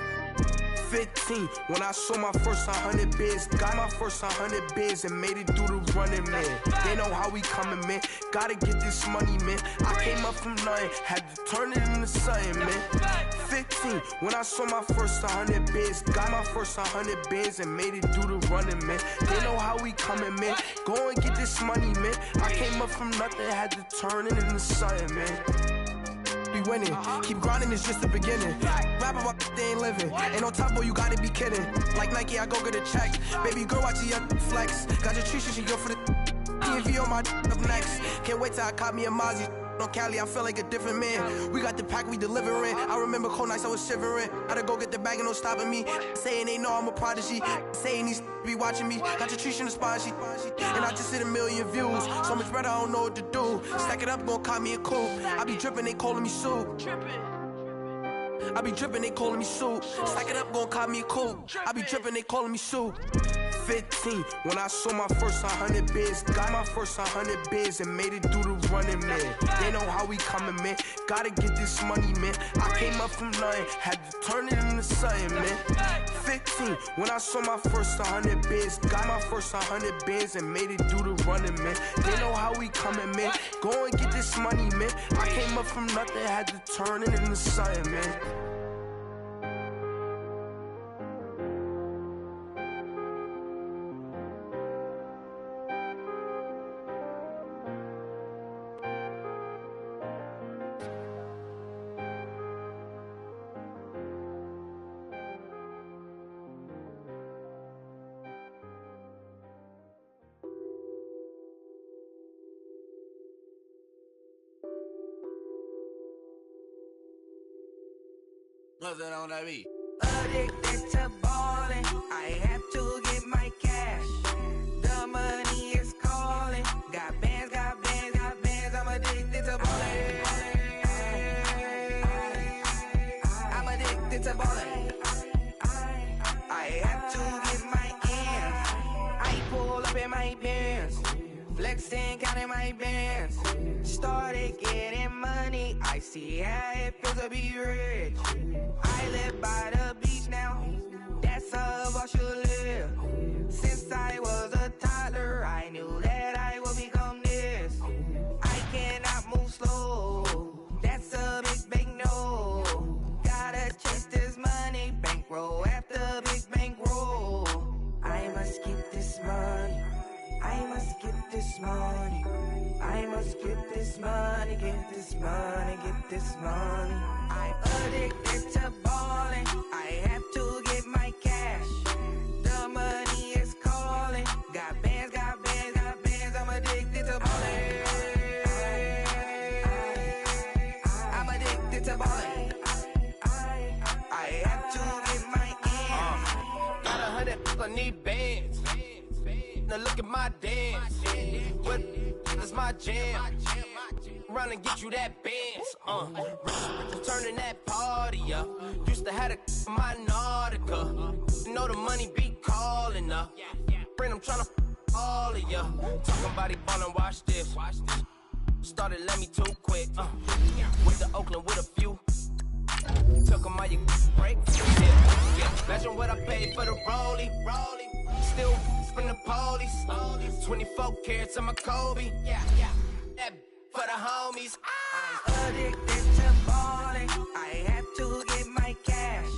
15, when I saw my first 100 bids, got my first 100 bids and made it through the running, man. They know how we coming, man. Gotta get this money, man. I came up from nothing, had to turn it into something, man. 15, when I saw my first 100 bids, got my first 100 bids and made it through the running, man. They know how we coming, man. Go and get this money, man. I came up from nothing, had to turn it into something, man. Be winning, keep grinding, it's just the beginning. Rap about they ain't living. Ain't no top boy, you gotta be kidding. Like Nike, I go get a check. Baby girl, watch your flex. Got your tree, she go for the PNV on my up next. Can't wait till I caught me a Mozzie. on Cali, I feel like a different man. We got the pack, we delivering. I remember cold nights, I was shivering. Gotta go get the bag and no stopping me. Saying they know I'm a prodigy. Saying these be watching me. Got your Trish in the spot, and I just hit 1 million views. So much better, I don't know what to do. Stack it up, gon' call me a coupe. I be dripping, they calling me Sue. I be dripping, they calling me Sue. Stack it up, gon' call me a coupe. I be dripping, they calling me Sue. 15, when I saw my first 100 bids. Got my first 100 bids and made it through the running, man. They know how we coming, man. Gotta get this money, man. I came up from nothing, had to turn it into something, man. 15, when I saw my first 100 bids. Got my first 100 bids and made it through the running, man. They know how we coming, man. Go and get this money, man. I came up from nothing, had to turn it into something, man. Nothing on that beat. Addicted to ballin', I have to get my cash. The money is calling. Got bands, got bands, got bands. I'm addicted to ballin'. I'm addicted to ballin'. I have to get my ends. I pull up in my pants, flexing, counting my bands. Started getting money, I see how it feels to be rich. I live by the beach now, that's how I should live. Since I was a toddler, I knew that I would become this. I cannot move slow, that's a big no. Gotta chase this money, bankroll after big bankroll. I must get this money, I must get this money. I must get this money, get this money, get this money. I'm addicted to ballin', I have to get my cash. The money is calling. Got bands, got bands, got bands. I'm addicted to ballin'. I'm addicted to ballin'. I have to get my ends. Got 100, I need bands. Now look at my dance. What is my jam? Run and get you that bands. Turning that party up. Used to have a my Nautica. You know the money be calling up. Friend, I'm tryna all of ya. Talking about he ballin', watch this. Started let me too quick. Went to Oakland with a few. Took 'em all your break. Yeah. Imagine what I paid for the rollie. Still from the police. 24 carats on my Kobe. That for the homies. I'm addicted to ballin'. I have to get my cash.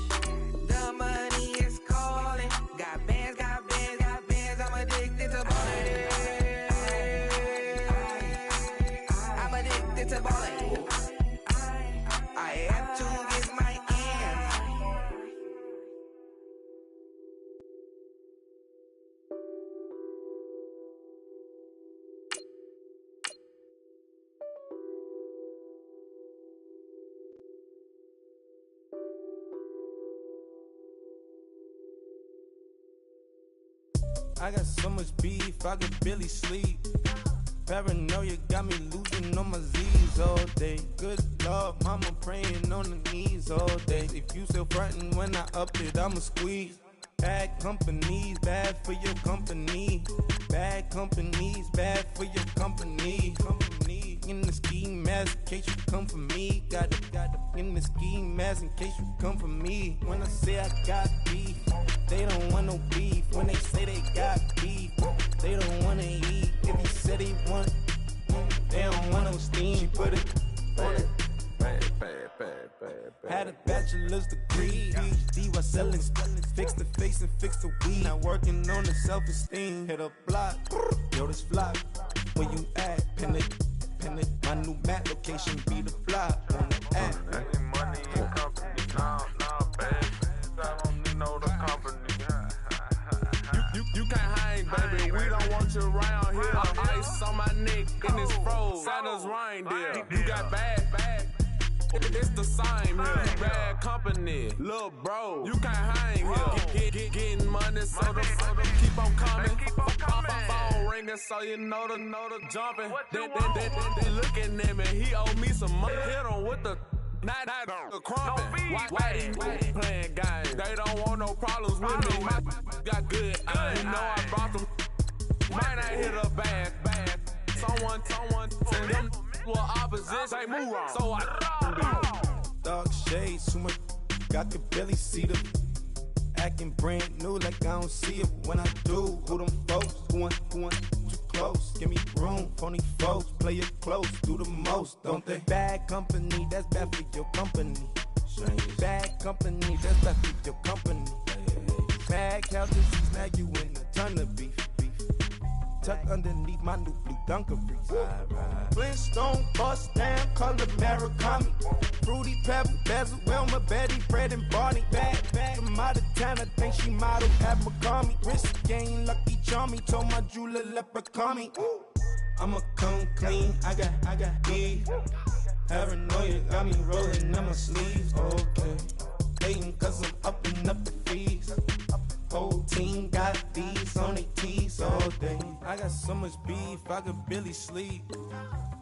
The money is calling. Got bands, got bands, got bands. I'm addicted to ballin'. I'm addicted to ballin'. I have to get my ends. I got so much beef, I could barely sleep. Paranoia got me losing on my Z's all day. Good Lord, mama praying on the knees all day. If you still frontin' when I up it, I'ma squeeze. Bad companies, bad for your company. Bad companies, bad for your company. Company in the ski mask in case you come for me. Got it in the ski mask in case you come for me. When I say I got beef, they don't want no beef. When they say they got beef, they don't wanna eat. If you said they want, they don't want no steam. She put it on it. Had a bachelor's degree, PhD while selling. Fix the face and fix the weed. Now working on the self-esteem. Hit a block, yo this flop. Where you at? Pin it. My new map location be the flop on the app. Any money in company? Nah, baby. I don't need no the company. You can't hang, baby. We don't want you around here. Ice on my neck, in his fro. Santa's reindeer. You got bad. It's the same here. You bad company, little bro. You can't hang here. Getting money, so the keep on coming. Phone ringing, so you know the jumping. They looking at me. He owe me some money. Hit him with the not the crumping. Why they playing games? They don't want no problems with me. Got good. You know I brought them. Might not hit a bad. Someone tell them well opposite. Say move wrong. So I Dark shades, too much. I could barely see them. Acting brand new like I don't see it when I do. Who them folks? Who want too close? Give me room, phony folks. Play it close, do the most, don't they? Bad company, that's bad for your company. Bad company, that's bad for your company. Bad cow disease, now you in a ton of beef. Tuck underneath my new blue Dunkaroos. Flintstone bust down, color Murakami. Fruity Pebble, Basil, Wilma, Betty, Fred, and Barney. Bad from out of town, I think she model at McCarmy. Wrist game, Lucky Charmy, told my jeweler leprechaun. I'ma come clean, I got E. Paranoia got me rolling in my sleeves, okay. Hating cause I'm upping up the fees. Whole team got these on their tees all day. I got so much beef, I could barely sleep.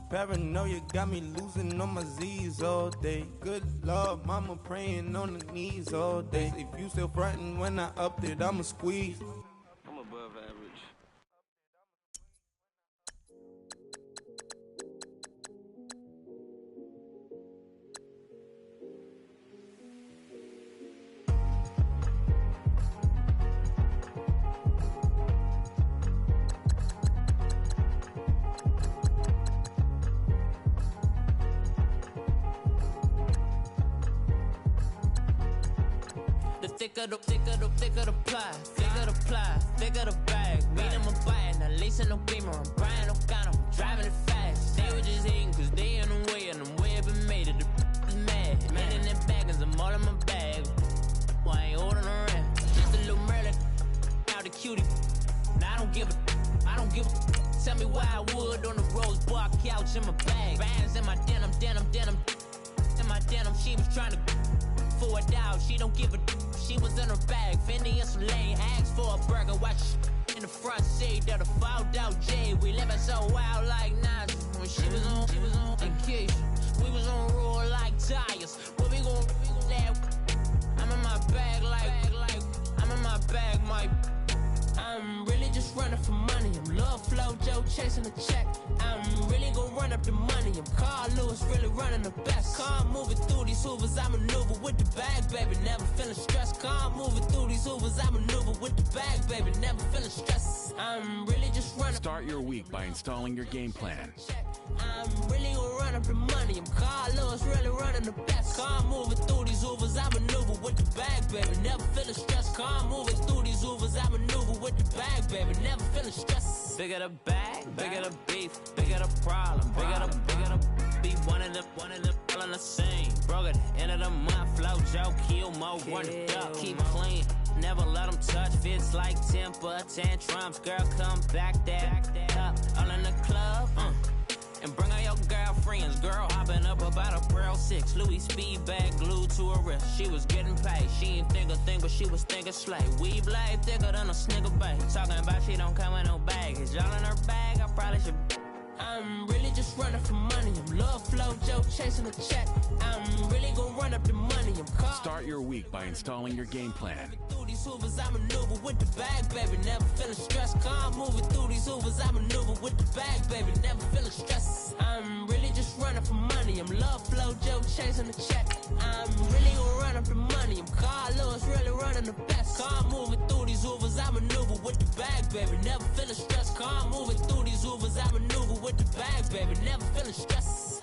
Paranoia got me losing on my Z's all day. Good Lord, mama praying on the knees all day. If you still frontin' when I upped it, I'ma squeeze. I'm above average. Thicker the ply, thicker the bag. Mean I'm a buyer, not leasing no Beamer. I'm buying no gun, I'm driving it fast. They were just hating cause they in the way, and I'm way up and made it. The is mad. Man in that bag, cause I'm all in my bag. Why I ain't holding around? Just a little Merlin, out the cutie. Now I don't give a. Tell me why I would on the rose bar couch in my bag. Bands in my denim. In my denim, she was trying to for a doubt. She don't give a. She was in her bag, Fendi and some lane hags for a burger. Watch in the front seat of the fouled out J. We living so wild like Nas. When she was on vacation, we was on roll like tires. What we gon' that? I'm in my bag like I'm in my bag, my. I'm really just running for money. I'm Love Flow Joe chasing the check. I'm really gon' run up the money. I'm Carl Lewis, really running the best. Car moving through these Hoovers, I maneuver with the bag, baby. Never feeling stressed. Car moving through these Hoovers, I maneuver with the bag, baby. Never feeling stressed. I'm really just running. Start your week by installing your game plan. I'm really gon' run up the money. I'm Carl Lewis, really running the best. Car moving through these Hoovers, I maneuver with the bag, baby. Never feeling stressed. Car moving through these Hoovers, I maneuver with the bag, baby. Never feeling stressed. Bigger the bag, bigger the beef, bigger the problem, bigger the be one of the all in the same. Broke at the end of the month, flow Joe, kill mo, run it up, keep clean. Never let them touch, fits like temper tantrums. Girl, come back that up, all in the club, and bring all your girlfriends. Girl hopping up about a Pearl 6 Louis speed bag glued to her wrist. She was getting paid. She ain't think a thing, but she was thinking slay. We blade thicker than a snigger bag. Talking about she don't come with no baggage. Y'all in her bag, I probably should. I'm really just running for money. I'm Love Flow Joe chasing the check. I'm really gon' run up the money. I'm Carl. Start your week by installing your game plan. Through these Hoovers, I maneuver with the bag, baby. Never feeling stressed. Car moving through these Hoovers, I maneuver with the bag, baby. Never feeling stressed. I'm really just running for money. I'm Love Flow Joe chasing the check. I'm really gon' run up the money. I'm Carl Lewis, really running the best. Car moving through these Hoovers, I maneuver with the bag, baby. Never feeling stressed. Car moving through these Hoovers, I maneuver with the bag, baby. Never feeling stressed.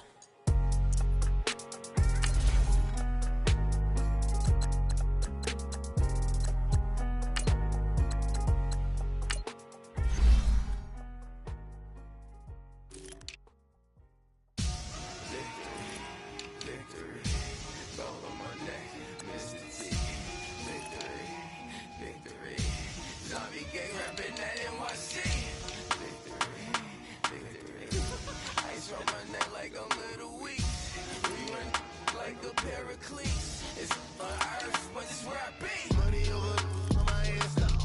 cleats. It's for earth, but it's where I be. Money over on my hands down.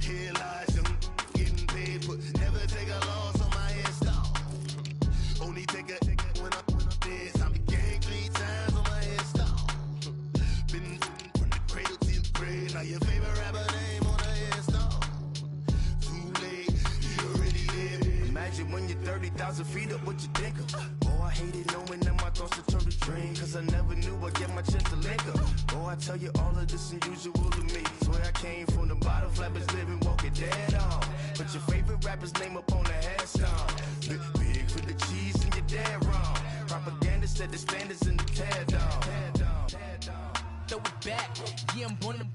Here lies young getting paid, but never take a loss on my hands down. Only take a when I'm dead. I be gang 3 times on my hands down. Been from the cradle to the grave. Now your favorite rapper name on the hands down. Too late, you already there. Imagine when you're 30,000 feet up, what you think of? Oh, I hated knowing that my thoughts would turn to dream, cause I never knew I'd get my chance to link up. Oh, I tell you all of this unusual to me. Swear I came from the bottom, flappers living, walking dead on. Put your favorite rapper's name up on the headstone. Big for the cheese and you're dead wrong. Propaganda said the standards in the tear down. Throw it back, yeah, I'm born to.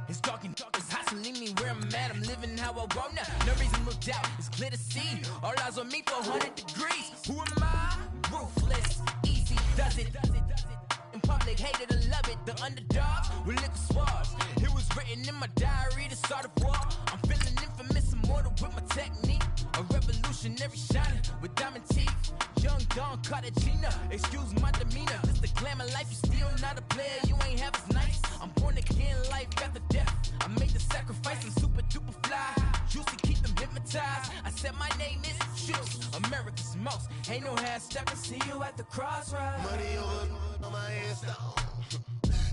It's dark and dark, it's hot, so leave me where I'm at. I'm living how I want now. No reason to look out, it's clear to see. All eyes on me for 100 degrees. Who am I? Ruthless, easy, does it. In public, hate it or love it. The underdogs with liquor swabs. It was written in my diary to start a war. I'm feeling infamous, immortal with my technique. A revolutionary shining with diamond teeth. Young Don Cartagena, excuse my demeanor. This the glamour life, you still not a player, you ain't half as nice. I'm born again, life after death. I made the sacrifice and super duper fly. Juicy, keep them hypnotized. I said my name is Juice, America's most. Ain't no half stepping, see you at the crossroads. Money over on my hands down.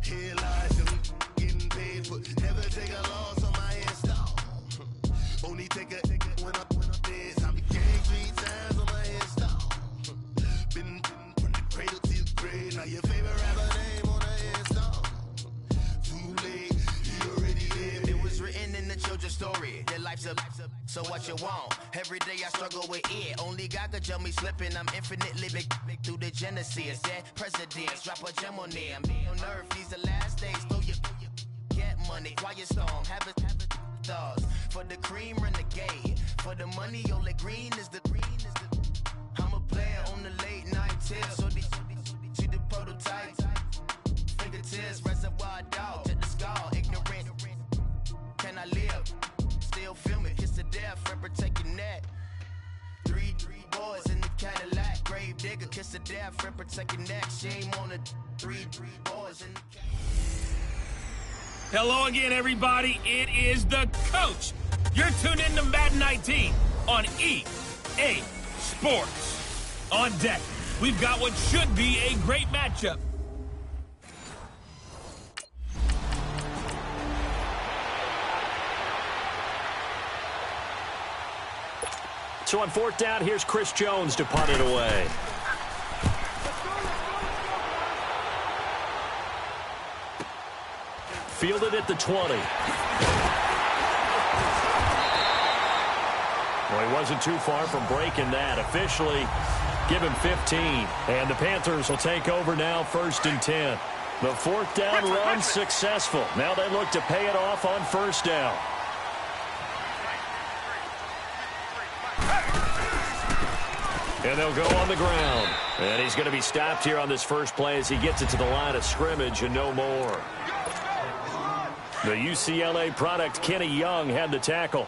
Here lies young getting paid, but never take a loss on my hands down. Only take a when I'm dead. I be gang 3 times on my hands down. Been from the cradle to the grave. Now your favorite rapper name on the hands down. Too late, you already there. It was written in the children's story. Their life's up, so what you want? Every day I struggle with it. Only God could tell me slipping. I'm infinitely big through the genesis. Dead presidents, drop a gem on them. On earth, these the last days. Throw your get money, quiet storm, have it thoughts. For the cream renegade, for the money, only green is the. I'm a player on the late night tips. So these see the prototype. Fingertips, reservoir dog, check the skull, ignorant. Can I live? Still film it, kiss to death, rep protect your neck. 3 boys in the Cadillac, grave digger, kiss to death, rep protect your neck. Shame on the 3 boys in the Hello again, everybody. It is the coach. You're tuned in to Madden 19 on EA Sports. On deck, we've got what should be a great matchup. So on 4th down, here's Chris Jones to punt it away. Fielded at the 20. Well, he wasn't too far from breaking that. Officially, give him 15. And the Panthers will take over now, 1st and 10. The 4th down run successful. Now they look to pay it off on 1st down. And they'll go on the ground. And he's going to be stopped here on this first play as he gets it to the line of scrimmage and no more. The UCLA product, Kenny Young, had the tackle.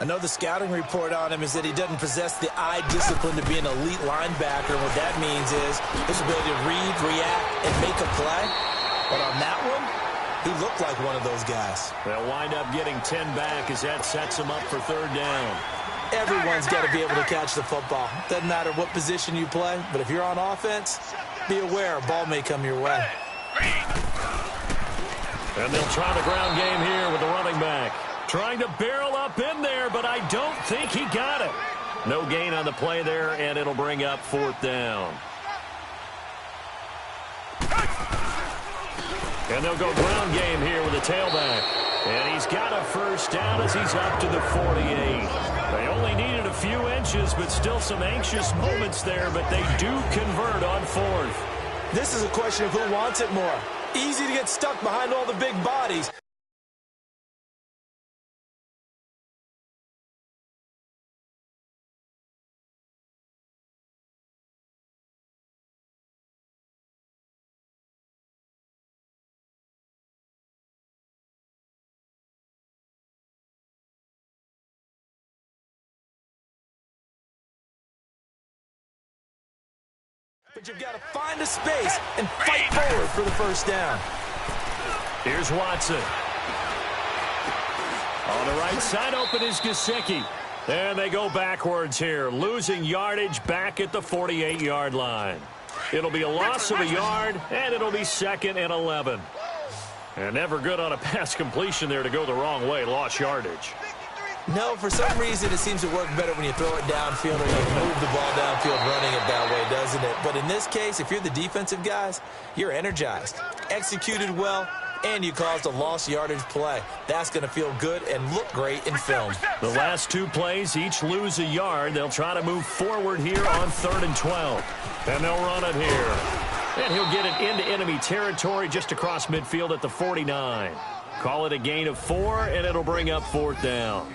I know the scouting report on him is that he doesn't possess the eye discipline to be an elite linebacker. What that means is his ability to read, react, and make a play. But on that one, he looked like one of those guys. They'll wind up getting 10 back as that sets him up for 3rd down. Everyone's got to be able to catch the football. Doesn't matter what position you play, but if you're on offense, be aware a ball may come your way. And they'll try the ground game here with the running back. Trying to barrel up in there, but I don't think he got it. No gain on the play there, and it'll bring up 4th down. And they'll go ground game here with the tailback. And he's got a 1st down as he's up to the 48. They only needed a few inches, but still some anxious moments there, but they do convert on 4th. This is a question of who wants it more. Easy to get stuck behind all the big bodies. coverage, you've got to find a space and fight forward for the first down. Here's Watson. On the right side, open is Gesicki. And they go backwards here, losing yardage back at the 48-yard line. It'll be a loss of a yard, and it'll be 2nd and 11. And never good on a pass completion there to go the wrong way, lost yardage. No, for some reason it seems to work better when you throw it downfield or you move the ball downfield running it that way, doesn't it? But in this case, if you're the defensive guys, you're energized, executed well, and you caused a lost yardage play. That's going to feel good and look great in film. The last 2 plays each lose a yard. They'll try to move forward here on 3rd and 12. And they'll run it here. And he'll get it into enemy territory just across midfield at the 49. Call it a gain of 4, and it'll bring up 4th down.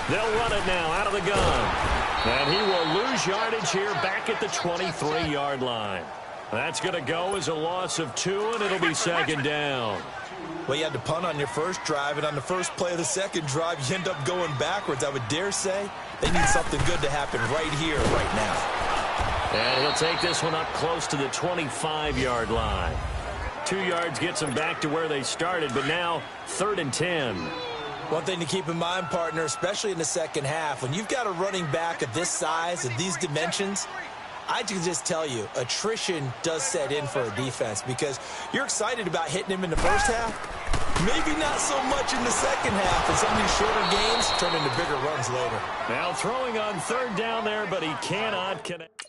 They'll run it now out of the gun. And he will lose yardage here back at the 23-yard line. That's going to go as a loss of 2, and it'll be 2nd down. Well, you had to punt on your first drive, and on the first play of the second drive, you end up going backwards. I would dare say they need something good to happen right here, right now. And he'll take this one up close to the 25-yard line. 2 yards gets them back to where they started, but now 3rd and 10. One thing to keep in mind, partner, especially in the second half, when you've got a running back of this size, of these dimensions, I can just tell you, attrition does set in for a defense because you're excited about hitting him in the first half. Maybe not so much in the second half, and some of these shorter games turn into bigger runs later. Now throwing on 3rd down there, but he cannot connect.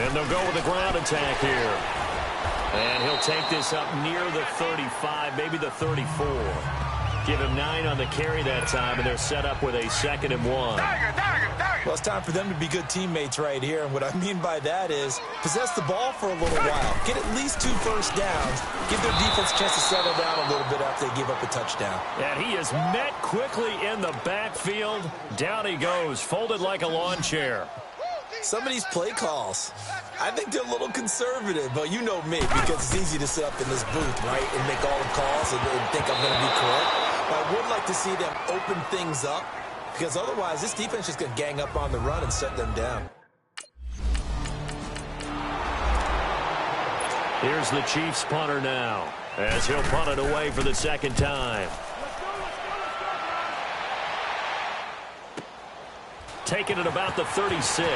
And they'll go with the ground attack here. And he'll take this up near the 35, maybe the 34. Give him 9 on the carry that time, and they're set up with a 2nd and 1. Well, it's time for them to be good teammates right here. And what I mean by that is possess the ball for a little while. Get at least 2 first downs. Give their defense a chance to settle down a little bit after they give up a touchdown. And he is met quickly in the backfield. Down he goes, folded like a lawn chair. Some of these play calls, I think they're a little conservative, but you know me, because it's easy to sit up in this booth, right, and make all the calls and think I'm going to be correct. But I would like to see them open things up, because otherwise this defense is going to gang up on the run and set them down. Here's the Chiefs punter now, as he'll punt it away for the 2nd time. Taking it about the 36.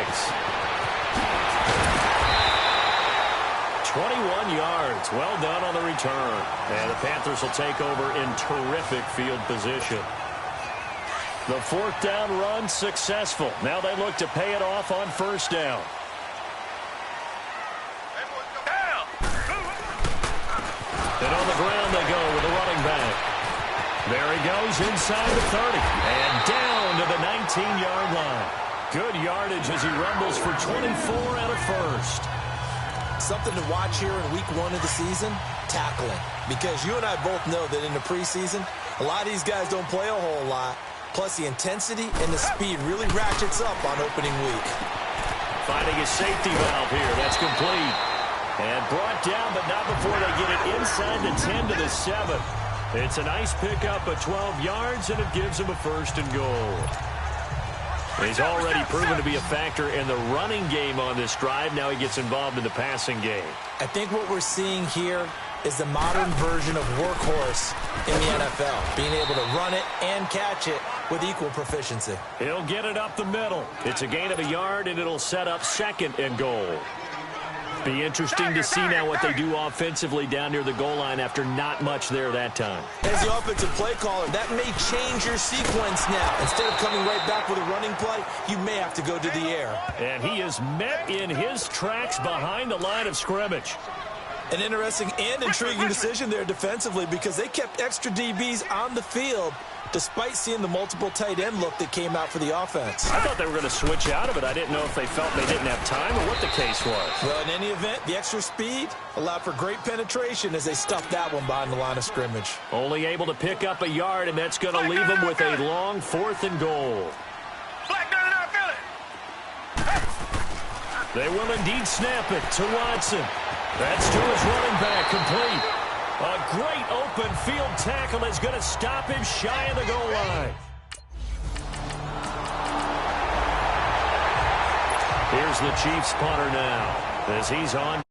21 yards. Well done on the return. And the Panthers will take over in terrific field position. The 4th down run successful. Now they look to pay it off on 1st down. And on the ground they go with the running back. There he goes inside the 30 and down to the 19-yard line. Good yardage as he rumbles for 24 and a first. Something to watch here in week 1 of the season, tackling. Because you and I both know that in the preseason, a lot of these guys don't play a whole lot. Plus the intensity and the speed really ratchets up on opening week. Finding a safety valve here. That's complete. And brought down, but not before they get it inside the 10 to the 7. It's a nice pickup of 12 yards, and it gives him a 1st and goal. He's already proven to be a factor in the running game on this drive. Now he gets involved in the passing game. I think what we're seeing here is the modern version of workhorse in the NFL, being able to run it and catch it with equal proficiency. He'll get it up the middle. It's a gain of a yard, and it'll set up 2nd and goal. Be interesting to see now what they do offensively down near the goal line after not much there that time. As the offensive play caller, that may change your sequence now. Instead of coming right back with a running play, you may have to go to the air. And he is met in his tracks behind the line of scrimmage. An interesting and intriguing decision there defensively because they kept extra DBs on the field despite seeing the multiple tight end look that came out for the offense. I thought they were going to switch out of it. I didn't know if they felt they didn't have time or what the case was. Well, in any event, the extra speed allowed for great penetration as they stuffed that one behind the line of scrimmage. Only able to pick up a yard, and that's going to leave them with a long 4th and goal. They will indeed snap it to Watson. That's to his running back, complete. A great open field tackle is going to stop him shy of the goal line. Here's the Chiefs punter now as he's on